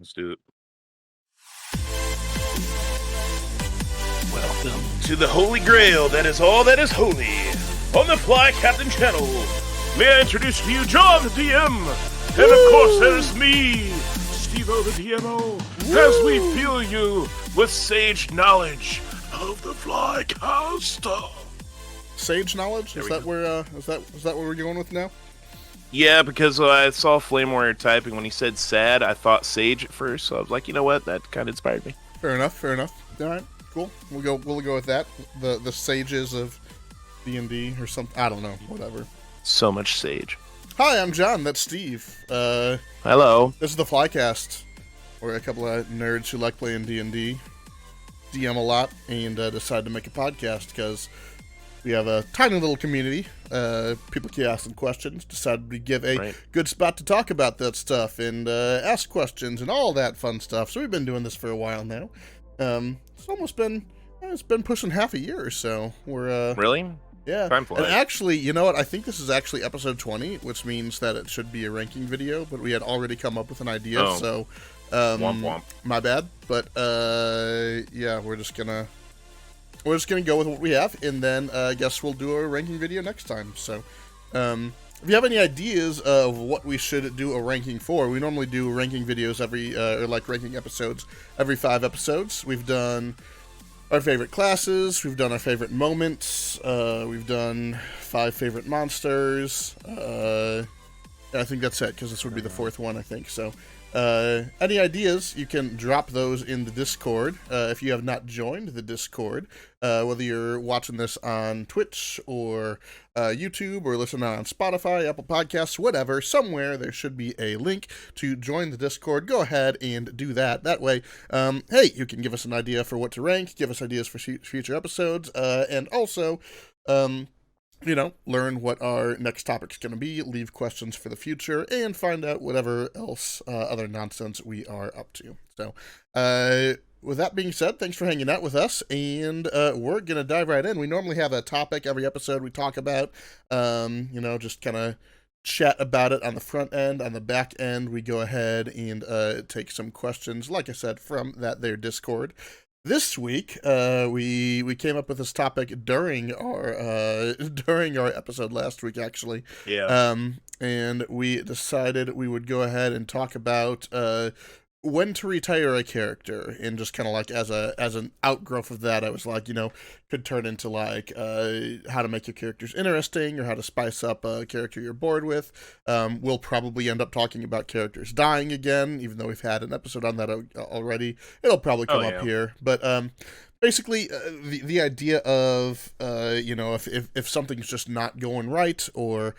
Let's do it. Welcome to the Holy Grail that is all that is holy. On the Fly Captain channel, may I introduce to you John the DM, and of course there's me, Steve-O the DMO, as we fill you with sage knowledge of the Flycast. Sage knowledge? Is that where we're going with now? Yeah, because I saw Flame Warrior typing when he said sad, I thought sage at first, so I was like, you know what, that kind of inspired me. Fair enough. All right, cool. We'll go with that. The sages of D&D or something. I don't know. Whatever. So much sage. Hi, I'm John. That's Steve. Hello. This is the Flycast. We're a couple of nerds who like playing D&D, DM a lot, and decided to make a podcast because we have a tiny little community. People keep asking questions. Decided to give a good spot to talk about that stuff and ask questions and all that fun stuff. So we've been doing this for a while now. It's been pushing half a year or so. We're really? Yeah. Time flies. And actually, you know what? I think this is actually episode 20, which means that it should be a ranking video. But we had already come up with an idea, so womp womp. My bad. But yeah, we're just gonna go with what we have, and then I guess we'll do a ranking video next time. So, if you have any ideas of what we should do a ranking for, we normally do ranking videos ranking episodes every 5 episodes. We've done our favorite classes, we've done our favorite moments, we've done 5 favorite monsters. I think that's it, because this would be the 4th one, I think. So, any ideas, you can drop those in the Discord. If you have not joined the Discord, whether you're watching this on Twitch or YouTube or listening on Spotify, Apple Podcasts, whatever, somewhere there should be a link to join the Discord. Go ahead and do that. That way, hey, you can give us an idea for what to rank, give us ideas for future episodes, and also, learn what our next topic's going to be, leave questions for the future, and find out whatever else other nonsense we are up to. So, with that being said, thanks for hanging out with us, and we're going to dive right in. We normally have a topic every episode we talk about, just kind of chat about it on the front end. On the back end, we go ahead and take some questions, like I said, from their Discord. This week, we came up with this topic during our episode last week, actually. Yeah. And we decided we would go ahead and talk about when to retire a character, and just kind of like as an outgrowth of that, I was like, could turn into like how to make your characters interesting or how to spice up a character you're bored with. We'll probably end up talking about characters dying again, even though we've had an episode on that already. It'll probably come up here, but basically, the idea of if something's just not going right, or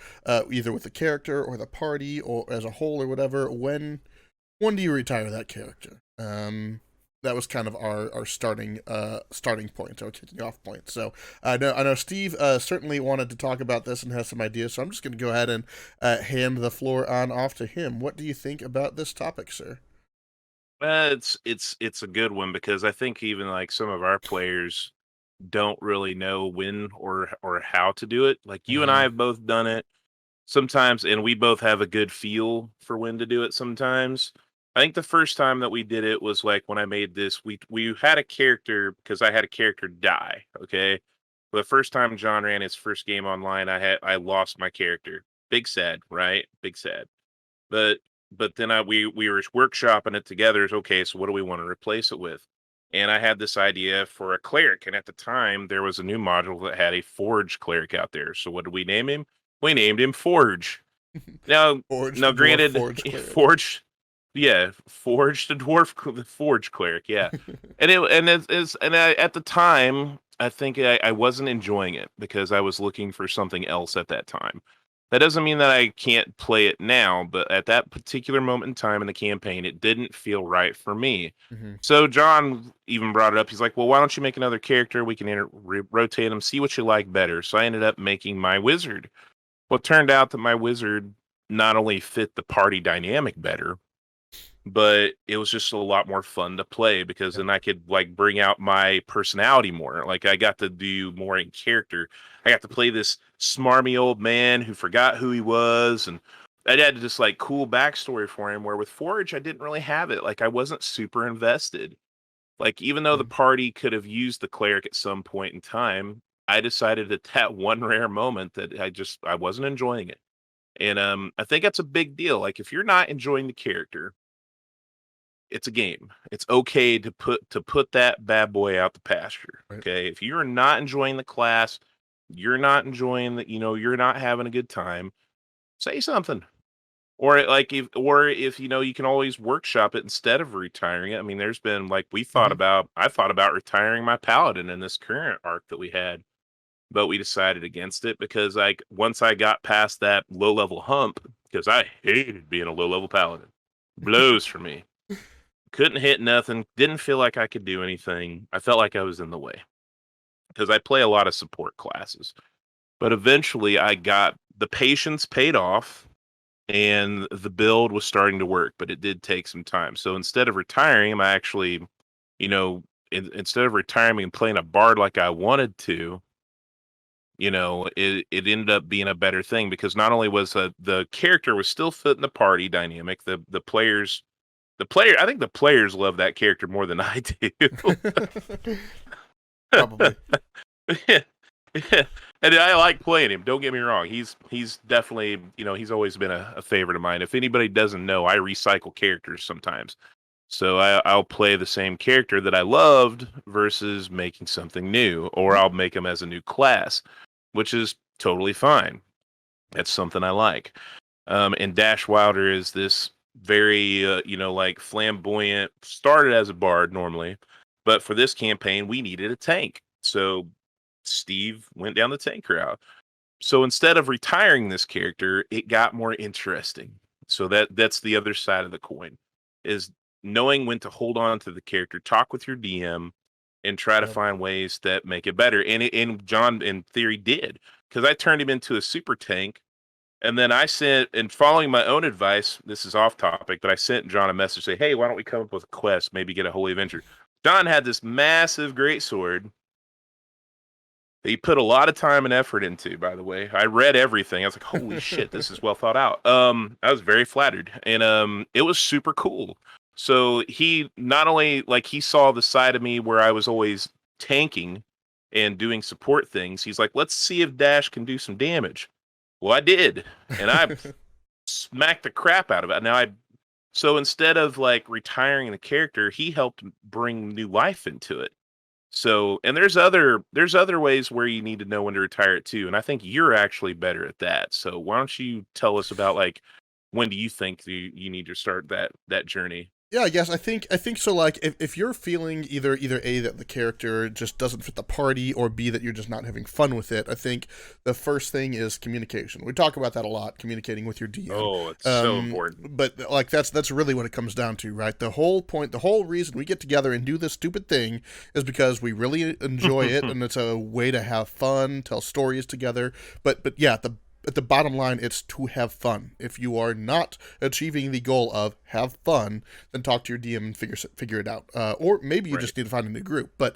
either with the character or the party or as a whole or whatever, when do you retire that character? That was kind of our starting point, our kicking off point. So I know Steve certainly wanted to talk about this and has some ideas. So I'm just going to go ahead and hand the floor on off to him. What do you think about this topic, sir? It's a good one, because I think even like some of our players don't really know when or how to do it. Like you and I have both done it sometimes, and we both have a good feel for when to do it sometimes. I think the first time that we did it was like when I made this, we had a character, because I had a character die, okay? The first time John ran his first game online, I lost my character. Big sad, right? Big sad. But then we were workshopping it together. Okay, so what do we want to replace it with? And I had this idea for a cleric, and at the time there was a new module that had a Forge cleric out there. So what did we name him? We named him Forge. Now, granted, Forge. Yeah, Forge the Forge cleric. Yeah, and at the time, I think I wasn't enjoying it because I was looking for something else at that time. That doesn't mean that I can't play it now, but at that particular moment in time in the campaign, it didn't feel right for me. So John even brought it up. He's like, "Well, why don't you make another character? We can rotate them, see what you like better." So I ended up making my wizard. Well, it turned out that my wizard not only fit the party dynamic better, but it was just a lot more fun to play, because then I could like bring out my personality more. Like I got to do more in character. I got to play this smarmy old man who forgot who he was and I had just like cool backstory for him. Where with Forge, I didn't really have it. Like I wasn't super invested. Like even though the party could have used the cleric at some point in time, I decided at that one rare moment that I wasn't enjoying it. And I think that's a big deal. Like if you're not enjoying the character, it's a game. It's okay to put that bad boy out the pasture. Right. Okay. If you're not enjoying the class, you're not enjoying the, you're not having a good time, say something. Or like if you can always workshop it instead of retiring it. I mean, there's been like Mm-hmm. I thought about retiring my paladin in this current arc that we had, but we decided against it because like once I got past that low level hump, because I hated being a low level paladin. Blows for me. Couldn't hit nothing, didn't feel like I could do anything. I felt like I was in the way. Because I play a lot of support classes. But eventually I got the patience paid off and the build was starting to work, but it did take some time. So instead of retiring, I actually, instead of retiring and playing a bard like I wanted to, it ended up being a better thing because not only was the character was still fitting the party dynamic, I think the players love that character more than I do. Probably. Yeah. And I like playing him. Don't get me wrong. He's definitely, he's always been a favorite of mine. If anybody doesn't know, I recycle characters sometimes. So I'll play the same character that I loved versus making something new, or I'll make him as a new class, which is totally fine. That's something I like. And Dash Wilder is this very, like flamboyant, started as a bard normally, but for this campaign, we needed a tank. So Steve went down the tank route. So instead of retiring this character, it got more interesting. So that's the other side of the coin is knowing when to hold on to the character, talk with your DM, and try to Yep. find ways that make it better. And John, in theory, did because I turned him into a super tank. And then I sent, and following my own advice, this is off topic, but I sent John a message say, hey, why don't we come up with a quest, maybe get a holy adventure. John had this massive greatsword that he put a lot of time and effort into, by the way. I read everything. I was like, holy shit, this is well thought out. I was very flattered. And it was super cool. So he not only like he saw the side of me where I was always tanking and doing support things, he's like, let's see if Dash can do some damage. Well, I did. And I smacked the crap out of it. So instead of like retiring the character, he helped bring new life into it. So, and there's other ways where you need to know when to retire it too, and I think you're actually better at that. So, why don't you tell us about like when do you think you need to start that journey? Yeah, I guess I think so. Like, if you're feeling either A, that the character just doesn't fit the party, or B, that you're just not having fun with it, I think the first thing is communication. We talk about that a lot, communicating with your DM. Oh, it's so important. But like that's really what it comes down to, right? The whole point, the whole reason we get together and do this stupid thing is because we really enjoy it, and it's a way to have fun, tell stories together. But yeah, at the bottom line, it's to have fun. If you are not achieving the goal of have fun, then talk to your DM and figure it out. Or maybe you just need to find a new group. But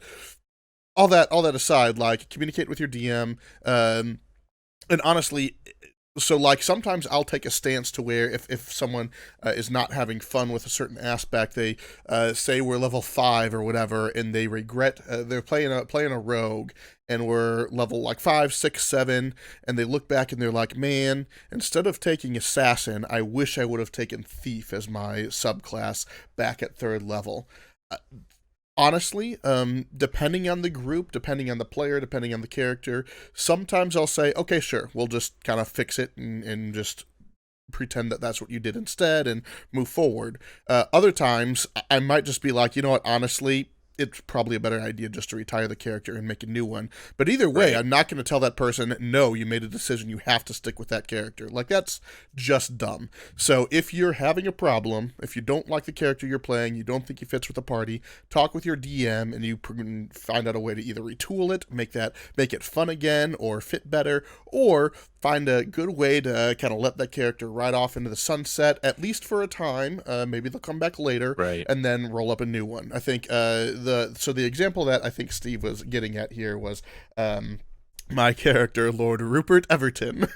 all that aside, like communicate with your DM. And honestly, so like sometimes I'll take a stance to where if someone is not having fun with a certain aspect, they say we're level 5 or whatever, and they regret they're playing a rogue, and we're level like 5, 6, 7, and they look back and they're like, man, instead of taking assassin, I wish I would have taken thief as my subclass back at 3rd level. Honestly, depending on the group, depending on the player, depending on the character, sometimes I'll say, okay, sure, we'll just kind of fix it and just pretend that that's what you did instead and move forward. Other times, I might just be like, you know what, honestly, it's probably a better idea just to retire the character and make a new one. But either way, Right. I'm not going to tell that person, no, you made a decision, you have to stick with that character. Like, that's just dumb. So if you're having a problem, if you don't like the character you're playing, you don't think he fits with the party, talk with your DM and you can find out a way to either retool it, make it fun again or fit better, or find a good way to kind of let that character ride off into the sunset, at least for a time. Maybe they'll come back later, Right. and then roll up a new one. I think the example that I think Steve was getting at here was my character, Lord Rupert Everton.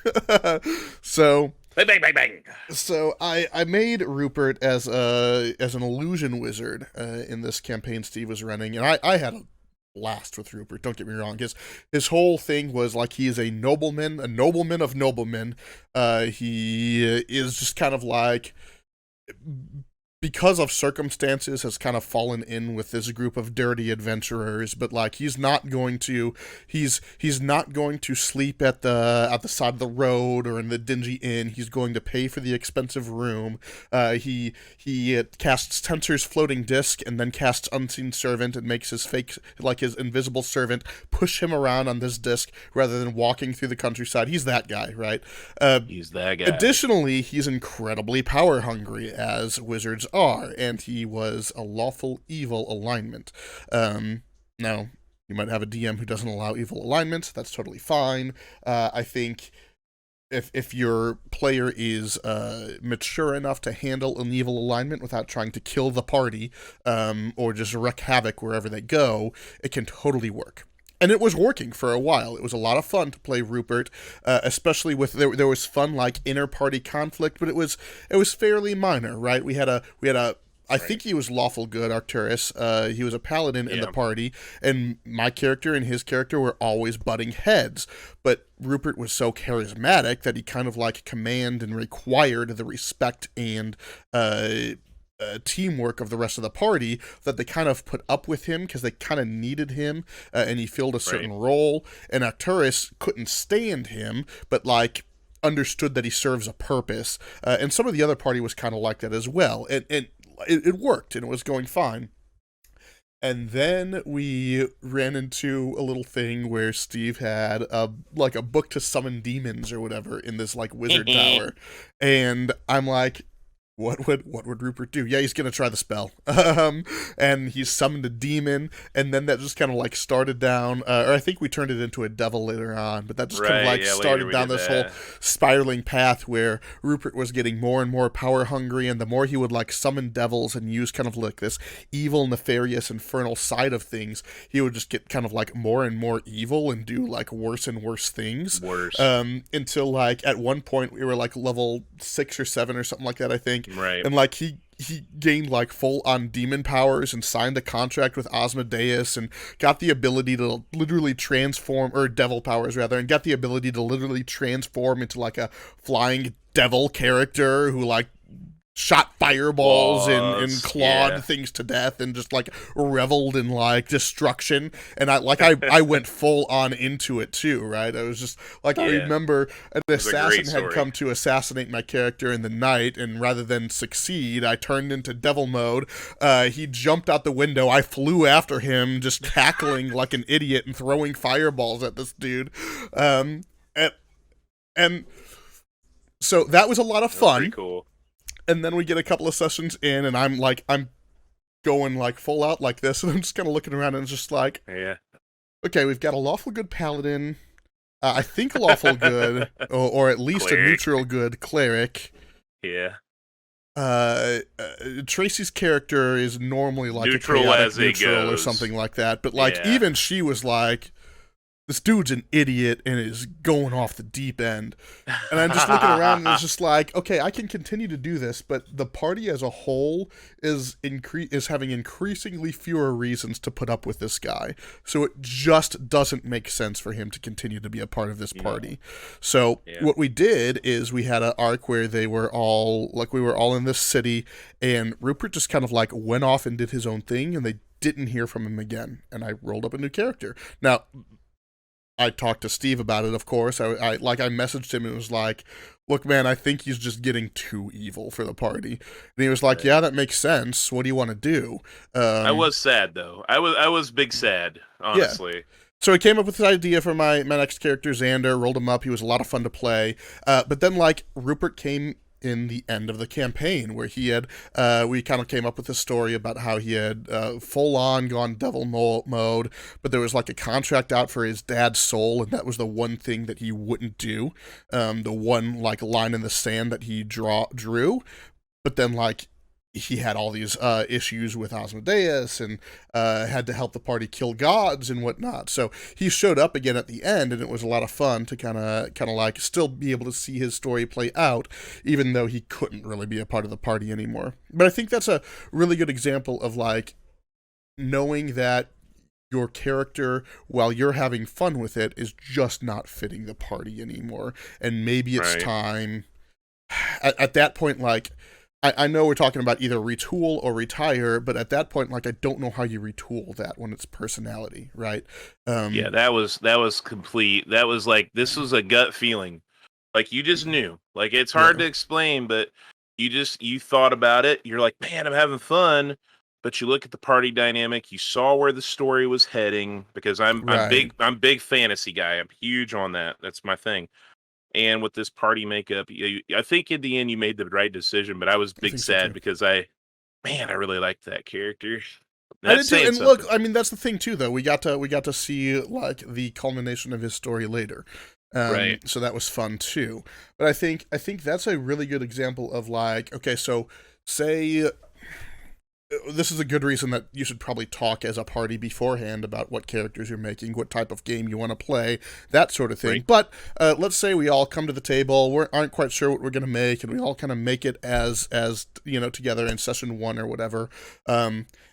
So Bang, bang, bang, bang. So I made Rupert as an illusion wizard in this campaign Steve was running, and I had a blast with Rupert. Don't get me wrong. His whole thing was like he is a nobleman of noblemen. He is just kind of like, because of circumstances, has kind of fallen in with this group of dirty adventurers, but like he's not going to sleep at the side of the road or in the dingy inn. He's going to pay for the expensive room. He casts Tensor's floating disc and then casts Unseen Servant and makes his invisible servant push him around on this disc rather than walking through the countryside. He's that guy, right? He's that guy. Additionally, he's incredibly power hungry, as wizards are, and he was a lawful evil alignment. Now, you might have a DM who doesn't allow evil alignments. That's totally fine. I think if your player is mature enough to handle an evil alignment without trying to kill the party or just wreak havoc wherever they go, it can totally work. And it was working for a while. It was a lot of fun to play Rupert, especially with there was fun like inter party conflict, but it was fairly minor, right? We had a I think he was lawful good, Arcturus. He was a paladin in the party, and my character and his character were always butting heads. But Rupert was so charismatic that he kind of like command and required the respect and teamwork of the rest of the party, that they kind of put up with him because they kind of needed him, and he filled a certain role. And Arcturus couldn't stand him, but like understood that he serves a purpose. And some of the other party was kind of like that as well. And it worked, and it was going fine. And then we ran into a little thing where Steve had a book to summon demons or whatever in this like wizard tower, and I'm like, what would Rupert do? Yeah, he's gonna try the spell. And he summoned a demon, and then that just kind of like started down, or I think we turned it into a devil later on, but that just kind of like started down this whole spiraling path where Rupert was getting more and more power hungry, and the more he would like summon devils and use kind of like this evil, nefarious, infernal side of things, he would just get kind of like more and more evil and do like worse and worse things. Until like at one point we were like level 6 or 7 or something like that, I think. Right. And like he gained like full on demon powers and signed a contract with Asmodeus and got the ability to literally transform, or devil powers rather, and got the ability to literally transform into like a flying devil character who like shot fireballs and clawed things to death and just like reveled in like destruction. And I went full on into it too, right? I was just like, I remember an assassin had come to assassinate my character in the night, and rather than succeed, I turned into devil mode. He jumped out the window. I flew after him, just cackling like an idiot and throwing fireballs at this dude. And so that was a lot of fun. Pretty cool. And then we get a couple of sessions in, and I'm going like full out like this, and I'm just kind of looking around, and it's just like, okay, we've got a lawful good paladin, I think a lawful good, or at least cleric. A neutral good cleric. Yeah. Tracy's character is normally like neutral, a chaotic as neutral or something like that, but like even she was like, this dude's an idiot and is going off the deep end. And I'm just looking around, and it's just like, okay, I can continue to do this, but the party as a whole is having increasingly fewer reasons to put up with this guy. So it just doesn't make sense for him to continue to be a part of this party. So what we did is we had an arc where we were all in this city, and Rupert just kind of like went off and did his own thing, and they didn't hear from him again. And I rolled up a new character. Now, I talked to Steve about it, of course. I messaged him and was like, look, man, I think he's just getting too evil for the party. And he was like, yeah, that makes sense. What do you want to do? I was sad, though. I was big sad, honestly. Yeah. So I came up with this idea for my next character, Xander, rolled him up. He was a lot of fun to play. But then, like, Rupert came in the end of the campaign, where he had we kind of came up with a story about how he had full on gone devil mode, but there was like a contract out for his dad's soul, and that was the one thing that he wouldn't do, the one like line in the sand that he drew. But then like he had all these issues with Asmodeus and had to help the party kill gods and whatnot. So he showed up again at the end, and it was a lot of fun to kind of like still be able to see his story play out, even though he couldn't really be a part of the party anymore. But I think that's a really good example of like knowing that your character, while you're having fun with it, is just not fitting the party anymore, and maybe it's Right. time at that point, like I know we're talking about either retool or retire, but at that point, like I don't know how you retool that when it's personality, right? Yeah, that was complete. That was like this was a gut feeling. Like you just knew. Like it's hard Yeah, to explain, but you thought about it. You're like, man, I'm having fun. But you look at the party dynamic. You saw where the story was heading because right. I'm big fantasy guy. I'm huge on that. That's my thing. And with this party makeup, I think in the end you made the right decision. But I was I big think so sad too. because I really liked that character. I That's did too. saying And look, something, I mean that's the thing too, though. We got to see like the culmination of his story later. right? So that was fun too. But I think that's a really good example of like, okay, so say this is a good reason that you should probably talk as a party beforehand about what characters you're making, what type of game you want to play, that sort of thing. Right. But let's say we all come to the table, we aren't quite sure what we're going to make, and we all kind of make it as together in session one or whatever.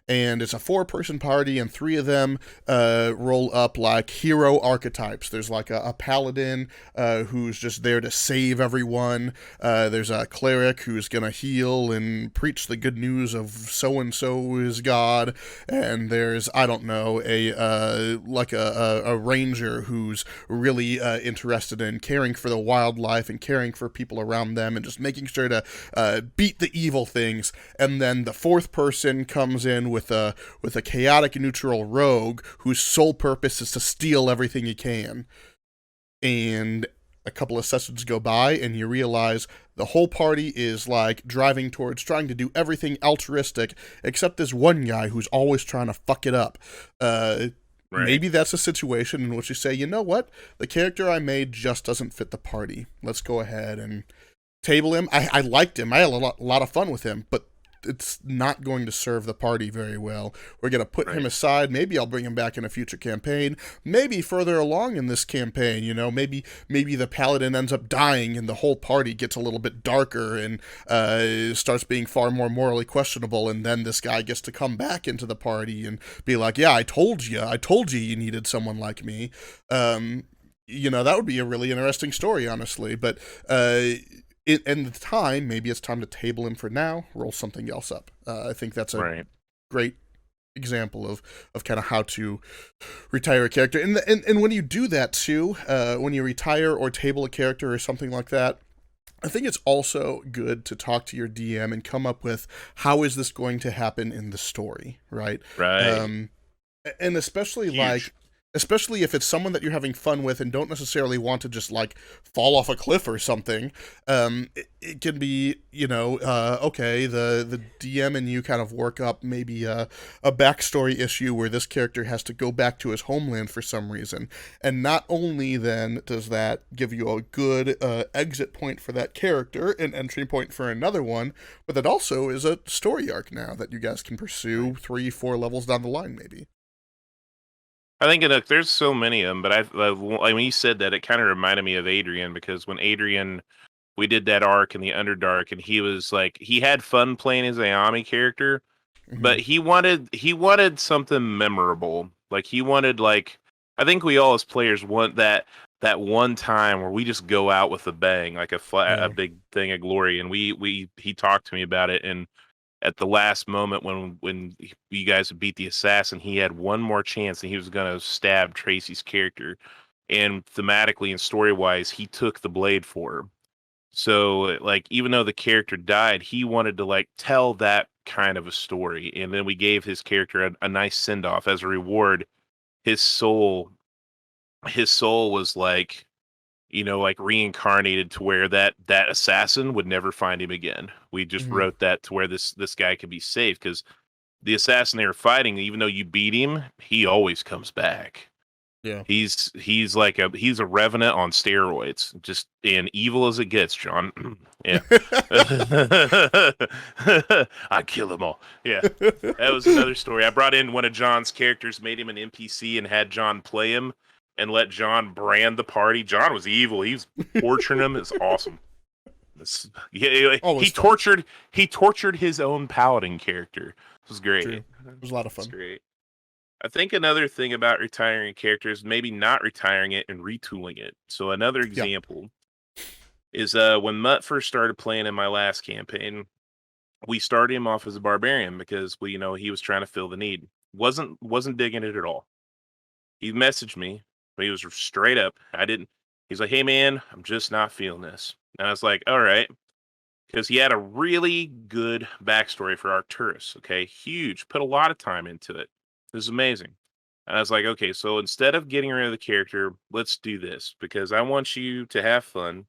And it's a 4-person party, and 3 of them roll up like hero archetypes. There's like a paladin who's just there to save everyone. There's a cleric who's gonna heal and preach the good news of so and so is God, and there's I don't know a ranger who's really interested in caring for the wildlife and caring for people around them and just making sure to beat the evil things. And then the 4th person comes in with a chaotic neutral rogue whose sole purpose is to steal everything he can. And a couple of sessions go by and you realize the whole party is like driving towards trying to do everything altruistic except this one guy who's always trying to fuck it up. uh Right. Maybe that's a situation in which you say, you know what, the character I made just doesn't fit the party. Let's go ahead and table him. I liked him. I had a lot of fun with him, but it's not going to serve the party very well. We're going to put him Right. aside. Maybe I'll bring him back in a future campaign. Maybe further along in this campaign, maybe the paladin ends up dying and the whole party gets a little bit darker and starts being far more morally questionable. And then this guy gets to come back into the party and be like, "Yeah, I told you, you needed someone like me." That would be a really interesting story, honestly. But in the time, maybe it's time to table him for now, roll something else up. I think that's a Right. great example of kind of how to retire a character. And when you do that too, when you retire or table a character or something like that, I think it's also good to talk to your DM and come up with how is this going to happen in the story, right? Right. Um, and Huge. especially if it's someone that you're having fun with and don't necessarily want to just like fall off a cliff or something. It can be okay, the DM and you kind of work up maybe a backstory issue where this character has to go back to his homeland for some reason, and not only then does that give you a good exit point for that character, an entry point for another one, but that also is a story arc now that you guys can pursue Right. 3-4 levels down the line maybe. I think there's so many of them, but when you said that, it kind of reminded me of Adrian because when Adrian we did that arc in the Underdark, and he was like he had fun playing his Ayami character, Hmm. but he wanted something memorable. Like he wanted like I think we all as players want that one time where we just go out with a bang, like a Yeah. big thing of glory. And he talked to me about it, and at the last moment when you guys would beat the assassin, he had one more chance and he was going to stab Tracy's character. And thematically and story wise, he took the blade for her. So like even though the character died, he wanted to like tell that kind of a story. And then we gave his character a nice send off as a reward. His soul his soul was like like reincarnated to where that assassin would never find him again. We just Hmm. wrote that to where this guy could be safe because the assassin they were fighting, even though you beat him, he always comes back. Yeah. He's like he's a revenant on steroids, just and evil as it gets, John. Yeah. I kill them all. Yeah. That was another story. I brought in one of John's characters, made him an NPC, and had John play him, and let John brand the party. John was evil. He was torturing him. It's awesome. Yeah, Always fun. he tortured his own paladin character. It was great. True. It was a lot of It's fun. great. I think another thing about retiring a character is maybe not retiring it and retooling it. So another Yeah. example is when Mutt first started playing in my last campaign, we started him off as a barbarian because he was trying to fill the need. Wasn't digging it at all. He messaged me, but he was straight up. He's like, "Hey man, I'm just not feeling this." And I was like, "All right." Because he had a really good backstory for Arcturus. Okay, huge. Put a lot of time into it. It was amazing. And I was like, okay, so instead of getting rid of the character, let's do this because I want you to have fun.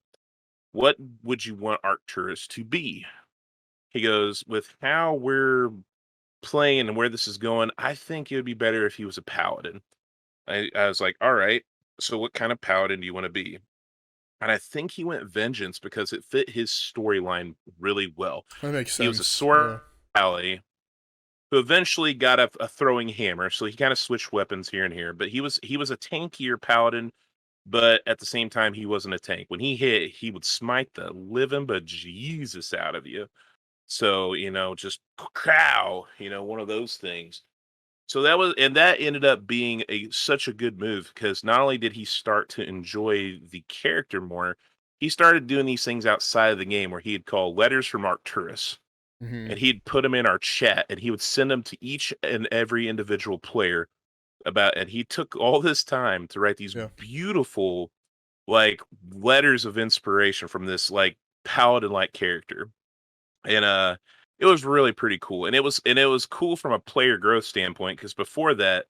What would you want Arcturus to be? He goes, with how we're playing and where this is going, I think it would be better if he was a paladin. I was like, all right, so what kind of paladin do you want to be? And I think he went vengeance because it fit his storyline really well. That makes sense. He was a sword Yeah. ally who eventually got a throwing hammer, so he kind of switched weapons here and here. But he was a tankier paladin, but at the same time he wasn't a tank. When he hit, he would smite the living bejesus out of you. So just crow, one of those things. So that ended up being such a good move because not only did he start to enjoy the character more, he started doing these things outside of the game where he'd call letters from Arcturus Mm-hmm. and he'd put them in our chat and he would send them to each and every individual player and he took all this time to write these Yeah. beautiful like letters of inspiration from this like paladin like character. And it was really pretty cool. And it was cool from a player growth standpoint because before that,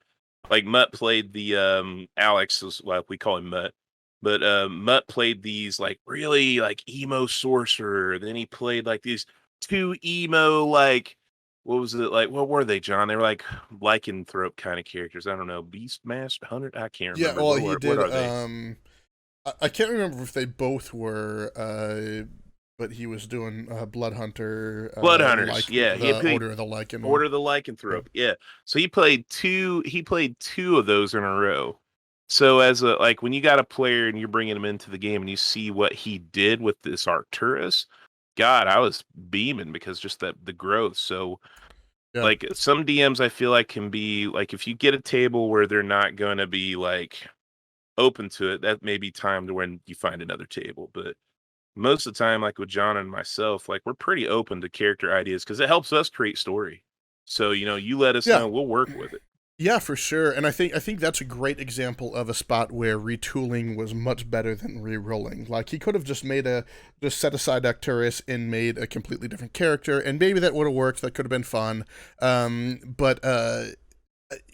like Mutt played the Alex is like we call him Mutt. But Mutt played these like really like emo sorcerer. Then he played like these two emo like what was it like? What were they, John? They were like lycanthrope kind of characters. I don't know, Beastmaster, Hunter. I can't Yeah. remember. Well, he What did. are they? I can't remember if they both were. But he was doing Blood Hunter. Blood Hunters. Like Yeah, he the played Order of the Lycan. Order of the Yeah. Lycanthrope. Yeah. So he played two of those in a row. So as a like when you got a player and you're bringing him into the game and you see what he did with this Arcturus, God, I was beaming because just the growth. So Yeah. like some DMs I feel like can be like if you get a table where they're not going to be like open to it, that may be time to when you find another table. But most of the time, like with John and myself, like we're pretty open to character ideas because it helps us create story. So you let us Yeah. know, we'll work with it. Yeah, for sure. And I think that's a great example of a spot where retooling was much better than re-rolling. Like he could have just set aside Arcturus and made a completely different character, and maybe that would have worked. That could have been fun. But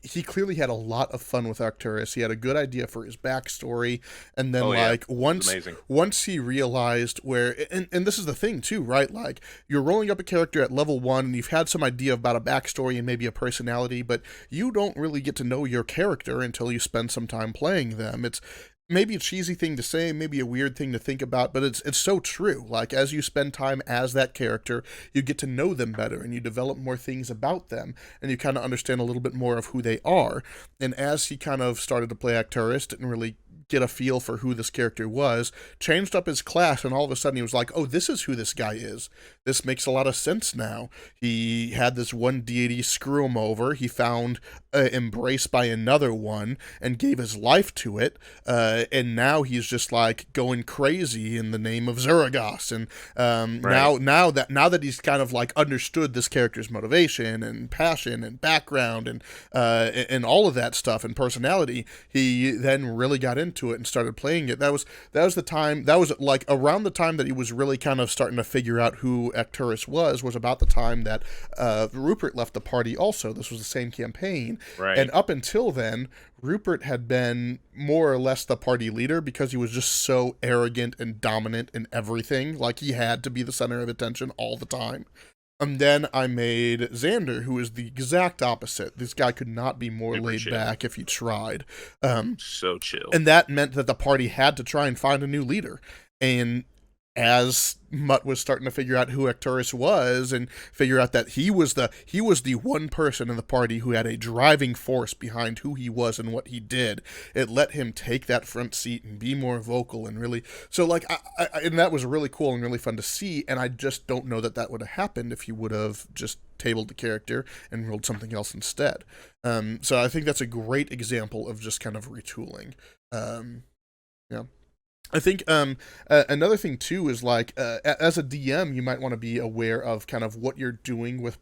he clearly had a lot of fun with Arcturus. He had a good idea for his backstory, and then Amazing. once he realized and this is the thing too, right? Like you're rolling up a character at level 1, and you've had some idea about a backstory and maybe a personality, but you don't really get to know your character until you spend some time playing them. It's maybe a cheesy thing to say, maybe a weird thing to think about, but it's so true. Like as you spend time as that character, you get to know them better and you develop more things about them and you kind of understand a little bit more of who they are. And as he kind of started to play Arcturus, didn't really get a feel for who this character was, changed up his class, and all of a sudden he was like, oh, this is who this guy is. This makes a lot of sense now. He had this one deity screw him over. He found embraced by another one and gave his life to it, and now he's just like going crazy in the name of Zeragos. And Right. now that he's kind of like understood this character's motivation and passion and background and all of that stuff and personality, he then really got into it and started playing it. That was the time. That was like around the time that he was really kind of starting to figure out who Arcturus was about the time that Rupert left the party also. This was the same campaign. Right. And up until then, Rupert had been more or less the party leader because he was just so arrogant and dominant in everything. Like he had to be the center of attention all the time. And then I made Xander, who is the exact opposite. This guy could not be more Super laid chill. back if he tried. So chill. And that meant that the party had to try and find a new leader. And as Mutt was starting to figure out who Arcturus was and figure out that he was the one person in the party who had a driving force behind who he was and what he did, it let him take that front seat and be more vocal and really, so like, and that was really cool and really fun to see, and I just don't know that would have happened if he would have just tabled the character and rolled something else instead. So I think that's a great example of just kind of retooling. Yeah. I think another thing too is like as a DM, you might want to be aware of kind of what you're doing with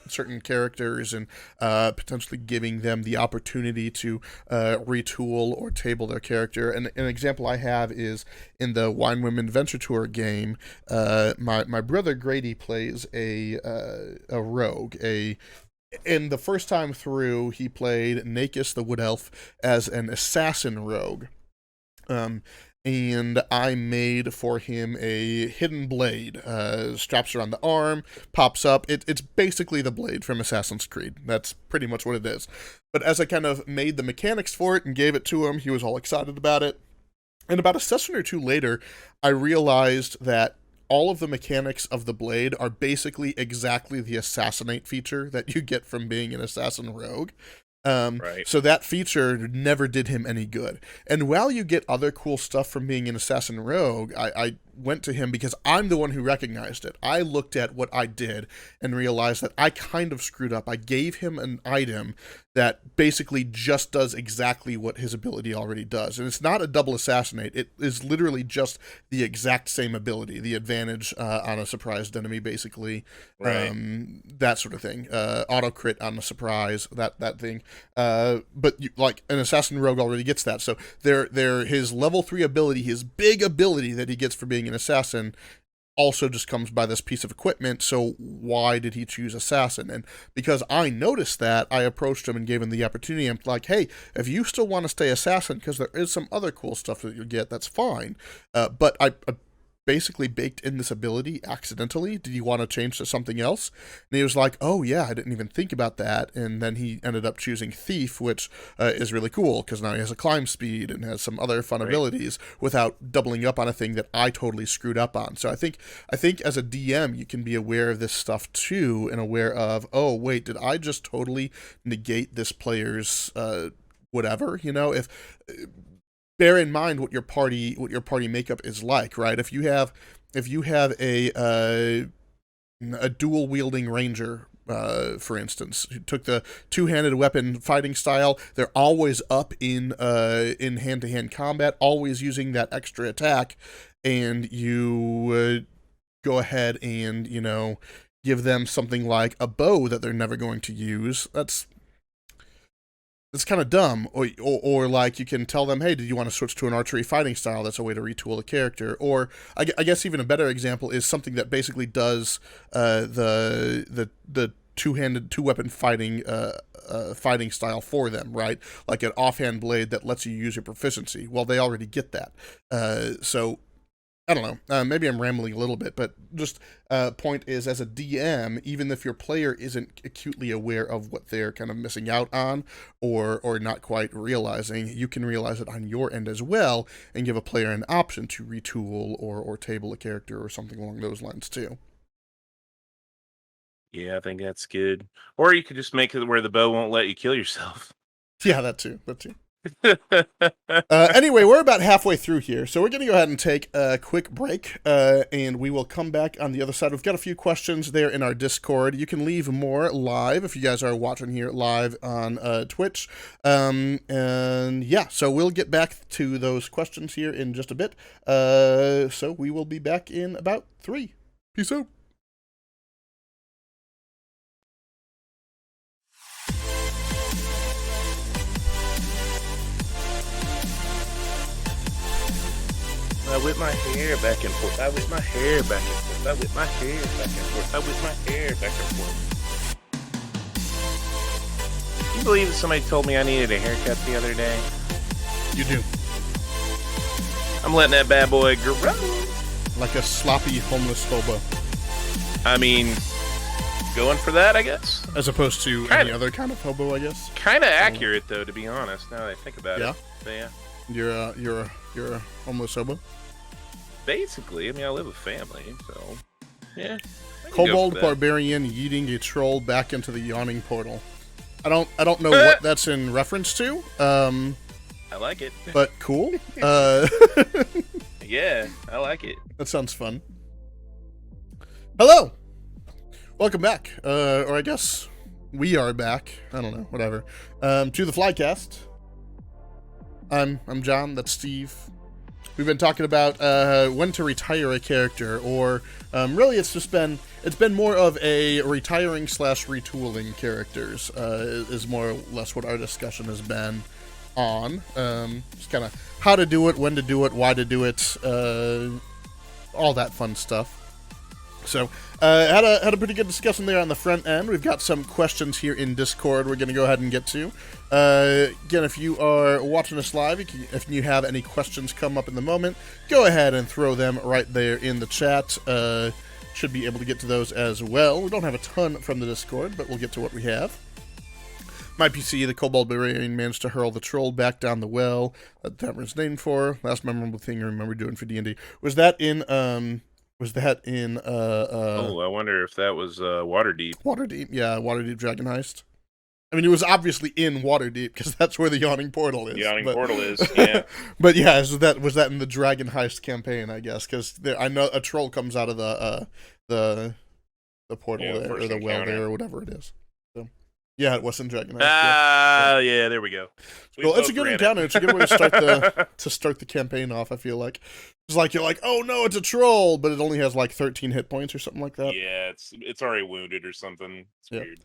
certain characters and potentially giving them the opportunity to retool or table their character. And an example I have is in the Wine Women Venture Tour game. My brother Grady plays a rogue, and the first time through, he played Nakis the Wood Elf as an assassin rogue. And I made for him a hidden blade, straps around the arm, pops up. It's basically the blade from Assassin's Creed. That's pretty much what it is. But as I kind of made the mechanics for it and gave it to him, he was all excited about it. And about a session or two later, I realized that all of the mechanics of the blade are basically exactly the assassinate feature that you get from being an assassin rogue. Right. So that feature never did him any good. And while you get other cool stuff from being an assassin rogue, I went to him because I'm the one who recognized it. I looked at what I did and realized that I kind of screwed up. I gave him an item that basically just does exactly what his ability already does. And it's not a double assassinate. It is literally just the exact same ability, the advantage on a surprised enemy, basically. Right. That sort of thing. Auto crit on a surprise, that thing. But like an assassin rogue already gets that. So his level 3 ability, his big ability that he gets for being an assassin, also just comes by this piece of equipment. So why did he choose assassin? And because I noticed that, I approached him and gave him the opportunity. I'm like, hey, if you still want to stay assassin, because there is some other cool stuff that you'll get, that's fine. But I basically baked in this ability accidentally. Did you want to change to something else? And he was like, oh yeah, I didn't even think about that. And then he ended up choosing Thief, which is really cool because now he has a climb speed and has some other fun abilities without doubling up on a thing that I totally screwed up on. So I think as a DM, you can be aware of this stuff too, and aware of, oh wait, did I just totally negate this player's whatever? You know, if bear in mind what your party makeup is like, right? If you have a dual wielding ranger, for instance, who took the two-handed weapon fighting style, they're always up in hand-to-hand combat, always using that extra attack, and you go ahead and, you know, give them something like a bow that they're never going to use. It's kind of dumb, or like you can tell them, hey, did you want to switch to an archery fighting style? That's a way to retool the character. Or I guess even a better example is something that basically does the two-weapon fighting fighting style for them, right? Like an offhand blade that lets you use your proficiency. Well, they already get that. So I don't know. Maybe I'm rambling a little bit, but just point is, as a DM, even if your player isn't acutely aware of what they're kind of missing out on or not quite realizing, you can realize it on your end as well and give a player an option to retool or table a character or something along those lines too. Yeah, I think that's good. Or you could just make it where the bow won't let you kill yourself. Yeah, that too. Anyway, we're about halfway through here, so we're going to go ahead and take a quick break, and we will come back on the other side. We've got a few questions there in our Discord. You can leave more live if you guys are watching here live on Twitch. And yeah, so we'll get back to those questions here in just a bit. So we will be back in about 3. Peace out. I whip my hair back and forth. I whip my hair back and forth. I whip my hair back and forth. I whip my hair back and forth. Can you believe that somebody told me I needed a haircut the other day? You do. I'm letting that bad boy grow. Like a sloppy homeless hobo. I mean, going for that, I guess. As opposed to any other kind of hobo, I guess. Kind of accurate, though, to be honest. Now that I think about it. But yeah. You're a homeless hobo. Basically, I mean, I live with family, so yeah. Kobold barbarian yeeting a troll back into the yawning portal. I don't know what that's in reference to. I like it. But cool. Yeah, I like it. That sounds fun. Hello! Welcome back. Or I guess we are back. I don't know, whatever. To the Flycast. I'm John, that's Steve. We've been talking about when to retire a character, or really it's been more of a retiring / retooling characters, is more or less what our discussion has been on. Just kind of how to do it, when to do it, why to do it, all that fun stuff. So, had a pretty good discussion there on the front end. We've got some questions here in Discord we're going to go ahead and get to. Again, if you are watching us live, if you have any questions come up in the moment, go ahead and throw them right there in the chat. Should be able to get to those as well. We don't have a ton from the Discord, but we'll get to what we have. My PC, the Kobold Barbarian, managed to hurl the troll back down the well that was named for. Last memorable thing I remember doing for D&D. Was that in... I wonder if that was Waterdeep. Waterdeep, yeah, Waterdeep Dragon Heist. I mean, it was obviously in Waterdeep, because that's where the Yawning Portal is. Portal is, yeah. But yeah, was that in the Dragon Heist campaign, I guess, because I know a troll comes out of the portal there, or the well there, or whatever it is. So, yeah, it was in Dragon Heist. Yeah, there we go. Well, it's a good encounter. It's a good way to start the campaign off, I feel like. It's like you're like, oh no, it's a troll, but it only has like 13 hit points or something like that. Yeah, it's already wounded or something. It's weird.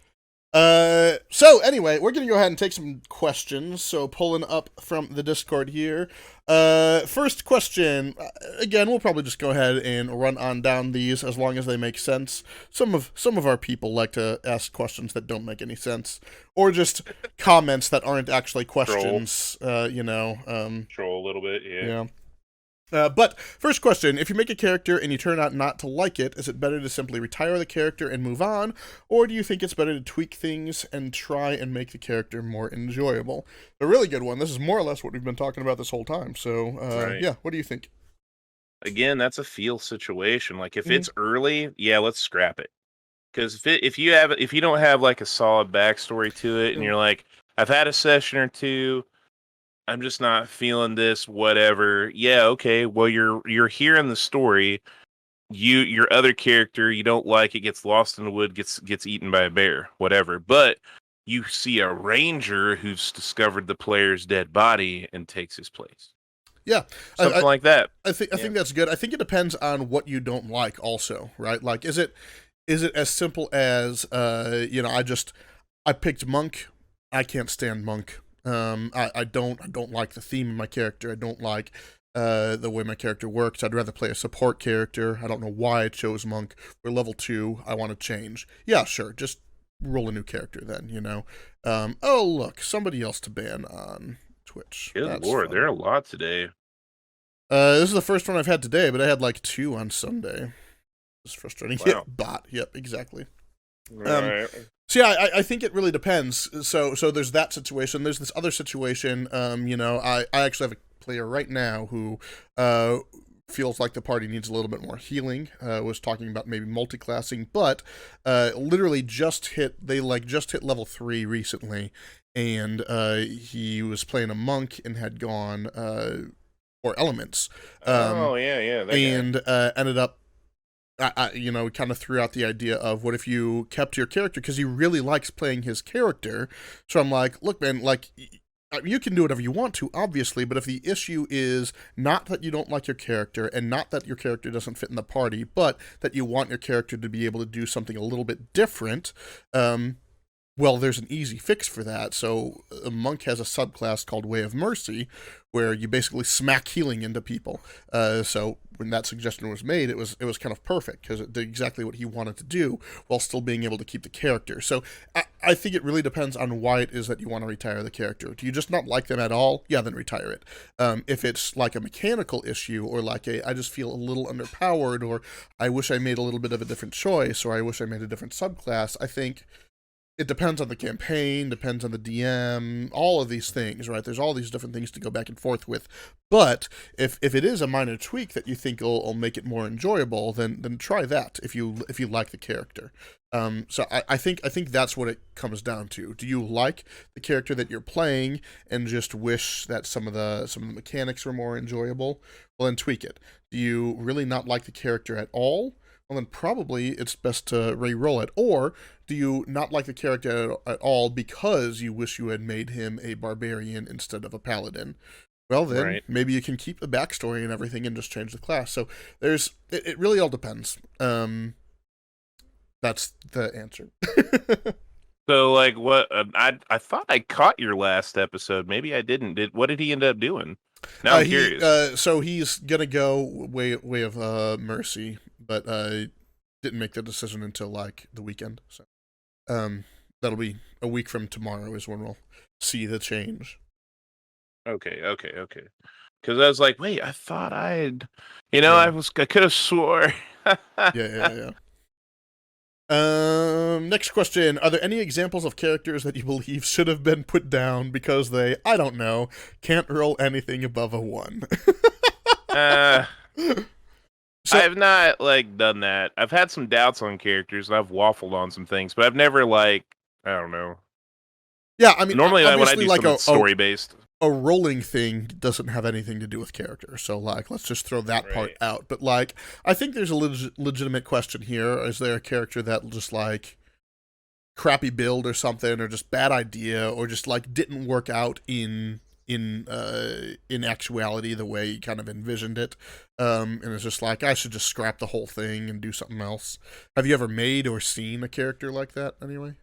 So anyway, we're gonna go ahead and take some questions. So pulling up from the Discord here. First question. Again, we'll probably just go ahead and run on down these as long as they make sense. Some of our people like to ask questions that don't make any sense, or just comments that aren't actually questions. Troll. Troll a little bit. Yeah. But first question, if you make a character and you turn out not to like it, is it better to simply retire the character and move on, or do you think it's better to tweak things and try and make the character more enjoyable? A really good one. This is more or less what we've been talking about this whole time. So, right. Yeah, what do you think? Again, that's a feel situation. Like if it's early, yeah, let's scrap it. Because if you don't have like a solid backstory to it, and you're like, I've had a session or two, I'm just not feeling this, whatever. Yeah, okay. Well, you're hearing the story. Your other character, you don't like it, gets lost in the wood, gets eaten by a bear, whatever. But you see a ranger who's discovered the player's dead body and takes his place. Yeah, something like that. I think that's good. I think it depends on what you don't like, also, right? Like, is it as simple as I picked monk. I can't stand monk. I don't like the theme of my character. I don't like the way my character works. I'd rather play a support character. I don't know why I chose monk. We're level 2. I want to change. Yeah, sure. Just roll a new character then, Oh, look, somebody else to ban on Twitch. Good lord, there are a lot today. This is the first one I've had today, but I had like 2 on Sunday. It's frustrating. Wow. Yep, bot. Yep, exactly. Right. So yeah, I think it really depends. So there's that situation. There's this other situation. I actually have a player right now who feels like the party needs a little bit more healing. Was talking about maybe multi-classing, but literally just hit level 3 recently, and he was playing a monk and had gone for elements. And ended up. Kind of threw out the idea of what if you kept your character, because he really likes playing his character. So I'm like, look, man, like, you can do whatever you want to, obviously, but if the issue is not that you don't like your character, and not that your character doesn't fit in the party, but that you want your character to be able to do something a little bit different, Well, there's an easy fix for that. So a monk has a subclass called Way of Mercy, where you basically smack healing into people. So when that suggestion was made, it was kind of perfect because it did exactly what he wanted to do while still being able to keep the character. So I think it really depends on why it is that you want to retire the character. Do you just not like them at all? Yeah, then retire it. If it's like a mechanical issue or like I just feel a little underpowered, or I wish I made a little bit of a different choice, or I wish I made a different subclass, I think it depends on the campaign, depends on the DM, all of these things, right? There's all these different things to go back and forth with. But if it is a minor tweak that you think will make it more enjoyable, then try that if you like the character. So I think that's what it comes down to. Do you like the character that you're playing and just wish that some of the mechanics were more enjoyable? Well, then tweak it. Do you really not like the character at all? Well, then probably it's best to re-roll it. Or do you not like the character at all because you wish you had made him a barbarian instead of a paladin? Well, then maybe you can keep the backstory and everything and just change the class. So it really all depends. That's the answer. So, like, what? I thought I caught your last episode. Maybe I didn't. What did he end up doing? Now I'm curious. So he's gonna go way of mercy, but didn't make the decision until like the weekend. So that'll be a week from tomorrow is when we'll see the change. Okay. Because I was like, wait, I thought I could have swore. Yeah. Next question. Are there any examples of characters that you believe should have been put down because they, I don't know, can't roll anything above a 1? So, I've not, done that. I've had some doubts on characters, and I've waffled on some things, but I've never, I don't know. Yeah, I mean, normally when I do something story-based. A rolling thing doesn't have anything to do with character, so let's just throw that part out. But I think there's a legitimate question here. Is there a character that just crappy build or something, or just bad idea, or just didn't work out in actuality the way you kind of envisioned it, and it's just I should just scrap the whole thing and do something else? Have you ever made or seen a character like that anyway?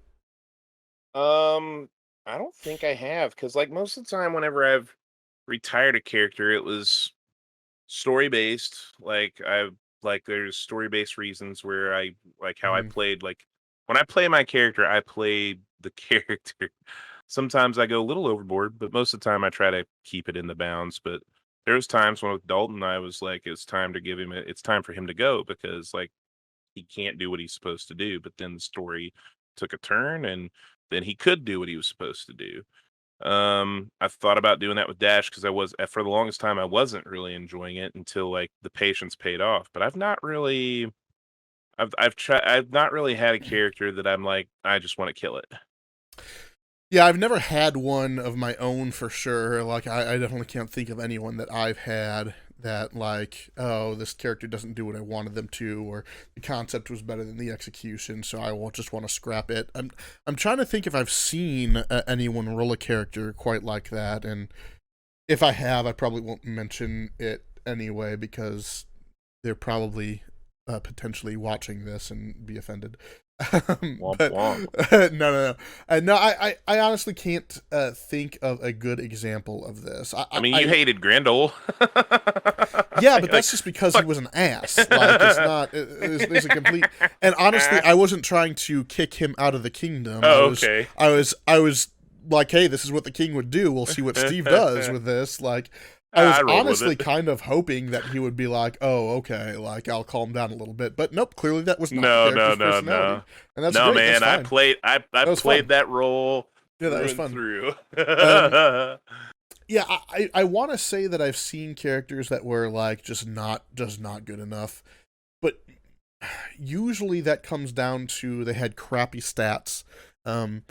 I don't think I have, because most of the time whenever I've retired a character, it was story based. There's story based reasons where I how I played. When I play my character, I play the character. Sometimes I go a little overboard, but most of the time I try to keep it in the bounds. But there was times when with Dalton, I was it's time for him to go, because he can't do what he's supposed to do. But then the story took a turn, and then he could do what he was supposed to do. I thought about doing that with Dash, because for the longest time I wasn't really enjoying it until the patience paid off. But I've not really had a character that I'm I just want to kill it. Yeah, I've never had one of my own for sure. I definitely can't think of anyone that I've had that oh, this character doesn't do what I wanted them to, or the concept was better than the execution, so I won't just want to scrap it. I'm trying to think if I've seen anyone roll a character quite like that, and if I have, I probably won't mention it anyway, because they're probably potentially watching this and be offended. Womp womp. No. I honestly can't think of a good example of this. I mean, you hated Grendel. Yeah, but that's just because he was an ass. It's not. There's a complete. And honestly, I wasn't trying to kick him out of the kingdom. Oh, okay. I was hey, this is what the king would do. We'll see what Steve does with this. I was honestly kind of hoping that he would be oh, okay, I'll calm down a little bit. But nope, clearly that was not the character's personality. And that's great. Man, that's fine. I played that role. Yeah, that was fun. Through. Yeah, I want to say that I've seen characters that were just not good enough. But usually that comes down to they had crappy stats. In